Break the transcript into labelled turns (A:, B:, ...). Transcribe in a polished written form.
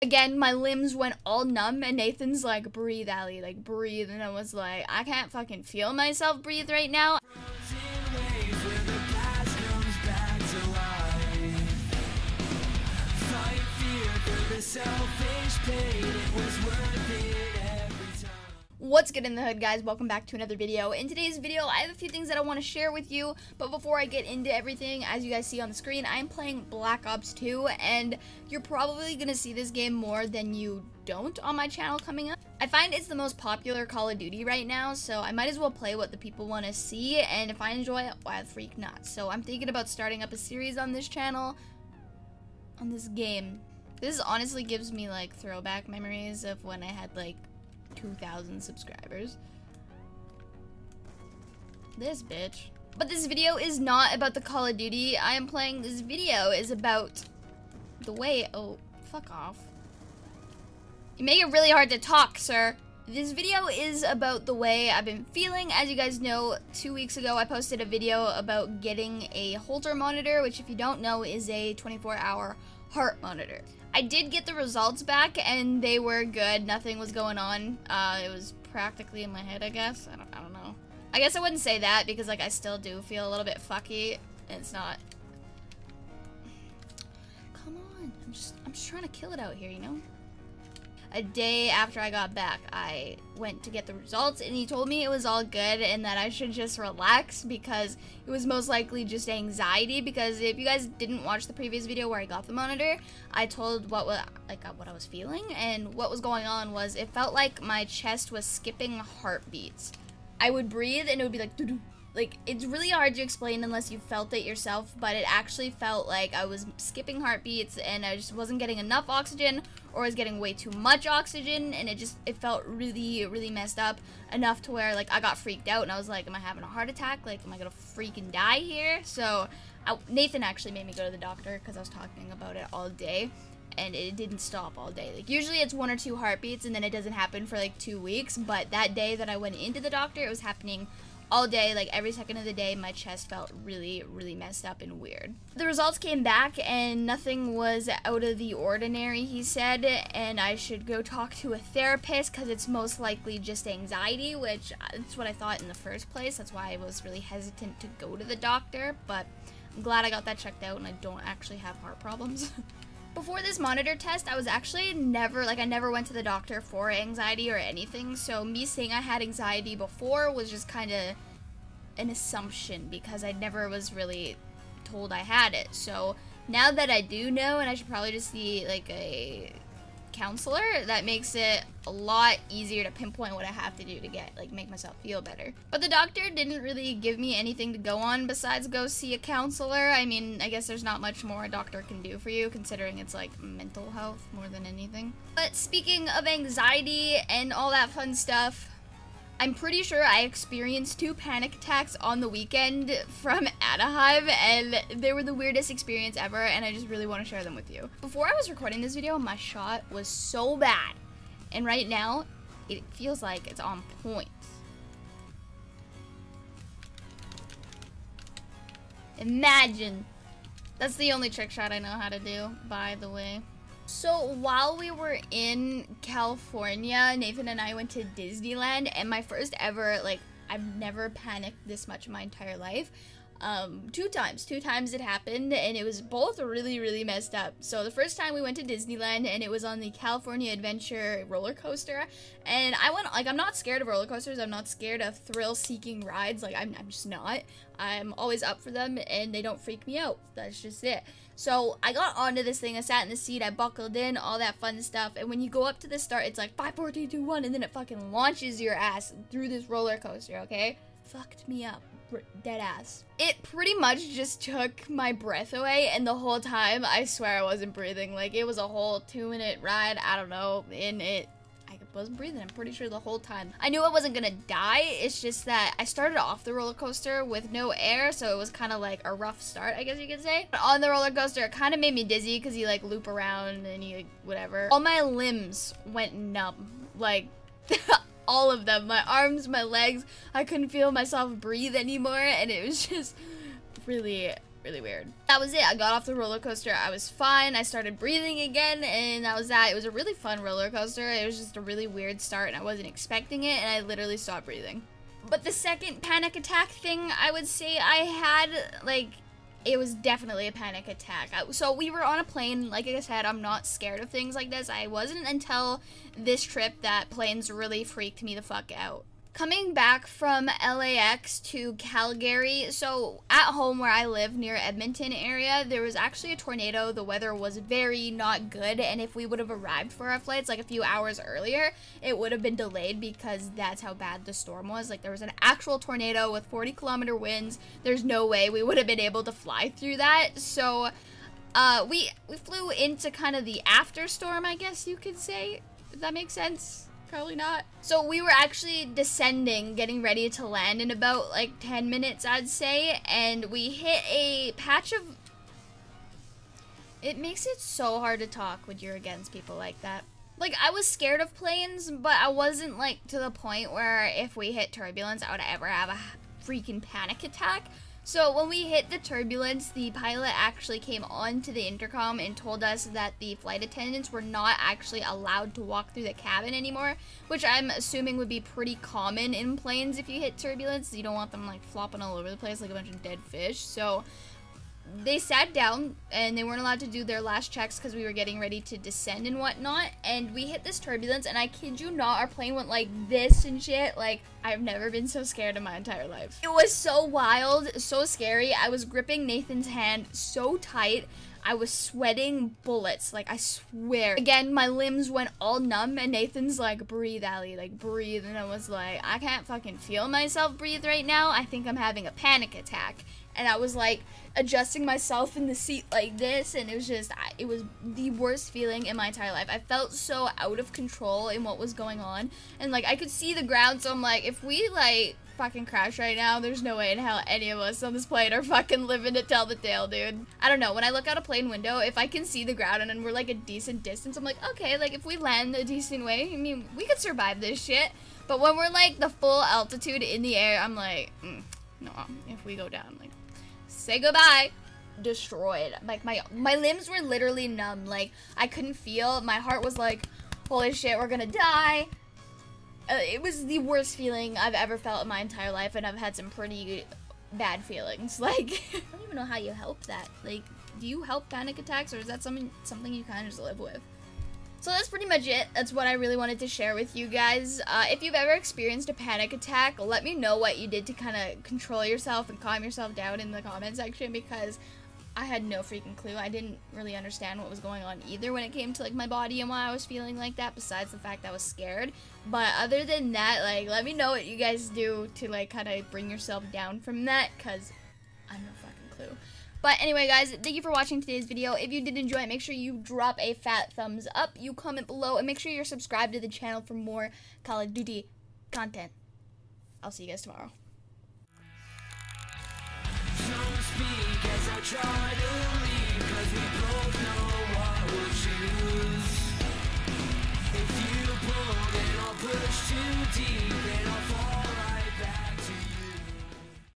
A: Again, my limbs went all numb, and Nathan's like, breathe, Allie, like, breathe. And I was like, I can't fucking feel myself breathe right now. What's good in the hood, guys? Welcome back to another video. In today's video, I have a few things that I want to share with you, but before I get into everything, as you guys see on the screen, I'm playing Black Ops 2, and you're probably going to see this game more than you don't on my channel coming up. I find it's the most popular Call of Duty right now, so I might as well play what the people want to see, and if I enjoy it, why the freak not? So I'm thinking about starting up a series on this channel, on this game. This honestly gives me like throwback memories of when I had like 2,000 subscribers. This bitch. But this video is not about the Call of Duty I am playing. This video is about the way— oh, fuck off. You make it really hard to talk, sir. This video is about the way I've been feeling. As you guys know, 2 weeks ago I posted a video about getting a Holter monitor, which if you don't know is a 24-hour heart monitor. I did get the results back and they were good. Nothing was going on. It was practically in my head, I guess. I don't know. I guess I wouldn't say that because like I still do feel a little bit fucky. It's not. Come on. I'm just trying to kill it out here, you know? A day after I got back, I went to get the results and he told me it was all good and that I should just relax because it was most likely just anxiety. Because if you guys didn't watch the previous video where I got the monitor, I told what I was feeling, and what was going on was it felt like my chest was skipping heartbeats. I would breathe and it would be like doo-doo. Like, it's really hard to explain unless you felt it yourself, but it actually felt like I was skipping heartbeats and I just wasn't getting enough oxygen, or was getting way too much oxygen, and it felt really, really messed up, enough to where, like, I got freaked out and I was like, am I having a heart attack? Like, am I gonna freaking die here? So, Nathan actually made me go to the doctor because I was talking about it all day, and it didn't stop all day. Like, usually it's 1 or 2 heartbeats and then it doesn't happen for like 2 weeks, but that day that I went into the doctor, it was happening all day. Like every second of the day, my chest felt really, really messed up and weird. The results came back and nothing was out of the ordinary, he said, and I should go talk to a therapist because it's most likely just anxiety, which that's what I thought in the first place. That's why I was really hesitant to go to the doctor, but I'm glad I got that checked out and I don't actually have heart problems. Before this monitor test, I was actually I never went to the doctor for anxiety or anything, so me saying I had anxiety before was just kind of an assumption because I never was really told I had it. So now that I do know, and I should probably just see like a counselor, that makes it a lot easier to pinpoint what I have to do to make myself feel better. But the doctor didn't really give me anything to go on besides go see a counselor. I mean, I guess there's not much more a doctor can do for you considering it's like mental health more than anything. But speaking of anxiety and all that fun stuff, I'm pretty sure I experienced 2 panic attacks on the weekend from Anaheim, and they were the weirdest experience ever, and I just really want to share them with you. Before I was recording this video, my shot was so bad, and right now, it feels like it's on point. Imagine. That's the only trick shot I know how to do, by the way. So while we were in California, Nathan and I went to Disneyland, and my first ever, like, I've never panicked this much in my entire life. 2 times it happened, and it was both really, really messed up. So the first time we went to Disneyland, and it was on the California Adventure roller coaster, and I went, like, I'm not scared of roller coasters, I'm not scared of thrill-seeking rides, like, I'm just not. I'm always up for them, and they don't freak me out. That's just it. So I got onto this thing, I sat in the seat, I buckled in, all that fun stuff, and when you go up to the start, it's like 5, 4, 3, 2, 1, and then it fucking launches your ass through this roller coaster, okay? Fucked me up. Dead ass. It pretty much just took my breath away, and the whole time, I swear I wasn't breathing. Like, it was a whole 2-minute ride, I don't know, and I wasn't breathing, I'm pretty sure the whole time. I knew I wasn't gonna die, it's just that I started off the roller coaster with no air, so it was kind of like a rough start, I guess you could say. But on the roller coaster, it kind of made me dizzy, because you, like, loop around, and you, like, whatever. All my limbs went numb, like, all of them. My arms, my legs, I couldn't feel myself breathe anymore, and it was just really really weird. That was it. I got off the roller coaster. I was fine. I started breathing again, and that was that. It was a really fun roller coaster. It was just a really weird start, and I wasn't expecting it, and I literally stopped breathing. But the second panic attack thing I would say I had, like, it was definitely a panic attack. So we were on a plane. Like I said, I'm not scared of things like this. I wasn't until this trip that planes really freaked me the fuck out. Coming back from LAX to Calgary, so at home where I live near Edmonton area, there was actually a tornado. The weather was very not good, and if we would have arrived for our flights like a few hours earlier, it would have been delayed because that's how bad the storm was. Like, there was an actual tornado with 40-kilometer winds. There's no way we would have been able to fly through that. So we flew into kind of the after storm, I guess you could say. Does that make sense? Probably not. So we were actually descending, getting ready to land in about like 10 minutes, I'd say, and we hit a patch of... It makes it so hard to talk when you're against people like that. Like, I was scared of planes, but I wasn't like to the point where if we hit turbulence, I would ever have a freaking panic attack. So when we hit the turbulence, the pilot actually came on to the intercom and told us that the flight attendants were not actually allowed to walk through the cabin anymore, which I'm assuming would be pretty common in planes if you hit turbulence. You don't want them like flopping all over the place like a bunch of dead fish. So they sat down and they weren't allowed to do their last checks because we were getting ready to descend and whatnot, and we hit this turbulence, and I kid you not, our plane went like this and shit. Like, I've never been so scared in my entire life. It was so wild, so scary. I was gripping Nathan's hand so tight. I was sweating bullets, like, I swear. Again, my limbs went all numb, and Nathan's like, breathe, Allie, like, breathe. And I was like, I can't fucking feel myself breathe right now. I think I'm having a panic attack. And I was like adjusting myself in the seat like this, and it was just, it was the worst feeling in my entire life. I felt so out of control in what was going on, and like I could see the ground, so I'm like, if we like fucking crash right now, there's no way in hell any of us on this plane are fucking living to tell the tale, dude. I don't know, when I look out a plane window, if I can see the ground and then we're like a decent distance, I'm like, okay, like if we land a decent way, I mean, we could survive this shit. But when we're like the full altitude in the air, I'm like, no, if we go down, like, say goodbye. Destroyed. Like, my limbs were literally numb. Like, I couldn't feel. My heart was like, holy shit, we're gonna die. It was the worst feeling I've ever felt in my entire life, and I've had some pretty bad feelings. Like, I don't even know how you help that. Like, do you help panic attacks, or is that something you kind of just live with? So that's pretty much it. That's what I really wanted to share with you guys. If you've ever experienced a panic attack, let me know what you did to kind of control yourself and calm yourself down in the comment section, because I had no freaking clue. I didn't really understand what was going on either when it came to like my body and why I was feeling like that, besides the fact that I was scared. But other than that, like, let me know what you guys do to like kind of bring yourself down from that, because I have no fucking clue. But anyway, guys, thank you for watching today's video. If you did enjoy it, make sure you drop a fat thumbs up, you comment below, and make sure you're subscribed to the channel for more Call of Duty content. I'll see you guys tomorrow. Don't speak as I try to leave, 'cause we both know